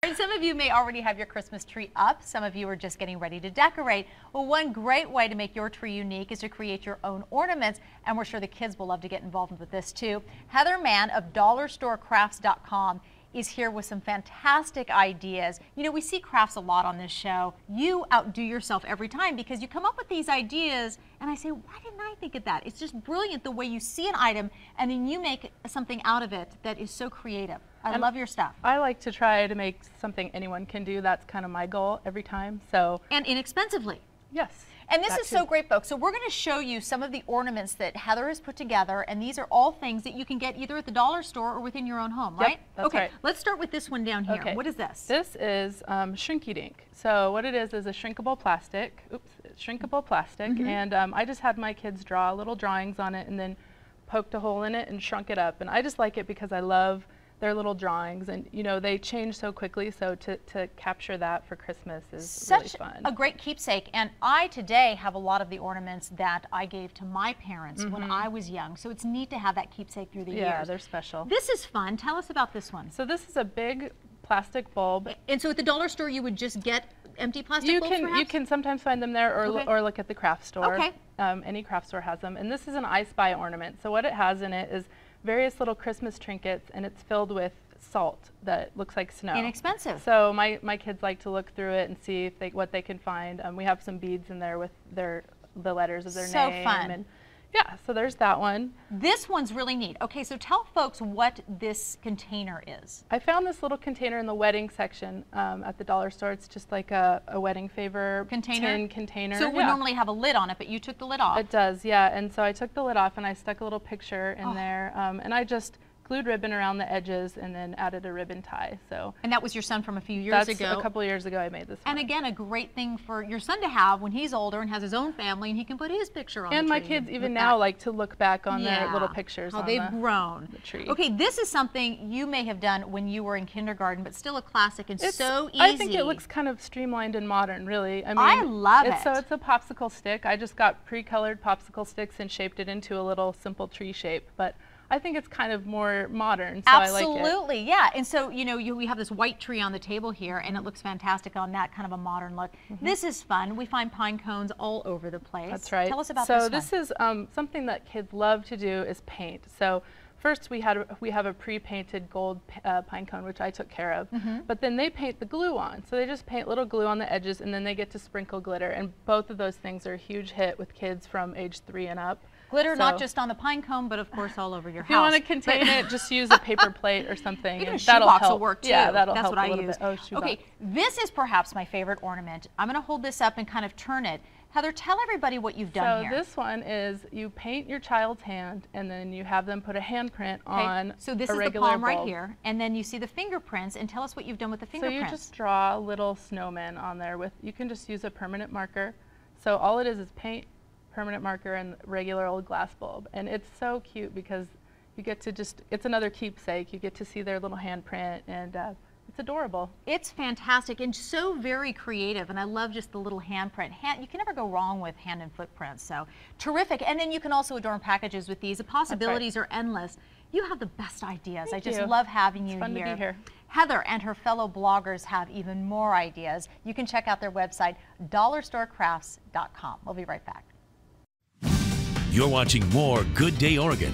And some of you may already have your Christmas tree up. Some of you are just getting ready to decorate. Well, one great way to make your tree unique is to create your own ornaments, and we're sure the kids will love to get involved with this too. Heather Mann of DollarStoreCrafts.com is here with some fantastic ideas. You know, we see crafts a lot on this show. You outdo yourself every time because you come up with these ideas and I say, why didn't I think of that? It's just brilliant the way you see an item and then you make something out of it that is so creative. I love your stuff. I like to try to make something anyone can do. That's kind of my goal every time. So and inexpensively. Yes. And this is so great, folks. So we're going to show you some of the ornaments that Heather has put together, and these are all things that you can get either at the dollar store or within your own home, right? Yep, that's right. Let's start with this one down here. Okay. What is this? This is Shrinky Dink. So what it is a shrinkable plastic. Oops, shrinkable plastic. And I just had my kids draw little drawings on it and then poked a hole in it and shrunk it up. And I just like it because I love their little drawings, and you know they change so quickly, so to capture that for Christmas is really fun. A great keepsake. And I today have a lot of the ornaments that I gave to my parents when I was young, so it's neat to have that keepsake through the years. Yeah, they're special. This is fun. Tell us about this one. So this is a big plastic bulb. And so at the dollar store you would just get empty plastic bulbs perhaps? You can sometimes find them there, or look at the craft store. Okay. Any craft store has them. And this is an I Spy ornament. So what it has in it is various little Christmas trinkets, and it's filled with salt that looks like snow. Inexpensive. So my kids like to look through it and see if what they can find. We have some beads in there with the letters of their name. So fun. And yeah, so there's that one. This one's really neat. Okay, so tell folks what this container is. I found this little container in the wedding section at the dollar store. It's just like a wedding favor tin container. So it would normally have a lid on it, but you took the lid off. It does, yeah. And so I took the lid off and I stuck a little picture in there, and I just glued ribbon around the edges and then added a ribbon tie. So. And that was your son from a few years ago. That's a couple of years ago I made this one. And again, a great thing for your son to have when he's older and has his own family, and he can put his picture on the tree. And my kids even now like to look back on their little pictures on they've grown. The tree. Okay, this is something you may have done when you were in kindergarten, but still a classic and so easy. I think it looks kind of streamlined and modern, really. I mean, I love it. So it's a popsicle stick. I just got pre-colored popsicle sticks and shaped it into a little simple tree shape, but I think it's kind of more modern, so I like it. Absolutely, yeah. And so, you know, we have this white tree on the table here, and it looks fantastic on that kind of a modern look. This is fun. We find pine cones all over the place. That's right. Tell us about this one. So this is something that kids love to do is paint. So first we have a pre-painted gold pine cone, which I took care of. But then they paint the glue on. So they just paint little glue on the edges, and then they get to sprinkle glitter. And both of those things are a huge hit with kids from age 3 and up. Glitter not just on the pine cone, but of course all over your house. If you want to contain it, just use a paper plate or something. Even and a that'll shoebox help. will work too. Yeah, that'll That's help what a little I use. bit. Oh, shoebox. Okay, this is perhaps my favorite ornament. I'm going to hold this up and kind of turn it. Heather, tell everybody what you've done here. So this one is you paint your child's hand, and then you have them put a handprint on So this a is regular the palm bulb. right here, and then you see the fingerprints, and tell us what you've done with the fingerprints. So you just draw a little snowman on there with, you can just use a permanent marker. So all it is paint, permanent marker, and regular old glass bulb. And it's so cute because you get to it's another keepsake. You get to see their little handprint, and it's adorable. It's fantastic and so very creative, and I love just the little handprint. You can never go wrong with hand and footprints, so terrific. And then you can also adorn packages with these. The possibilities are endless. You have the best ideas. Thank I just you. love having you It's fun here. to be here. Heather and her fellow bloggers have even more ideas. You can check out their website, DollarStoreCrafts.com. We'll be right back. You're watching more Good Day Oregon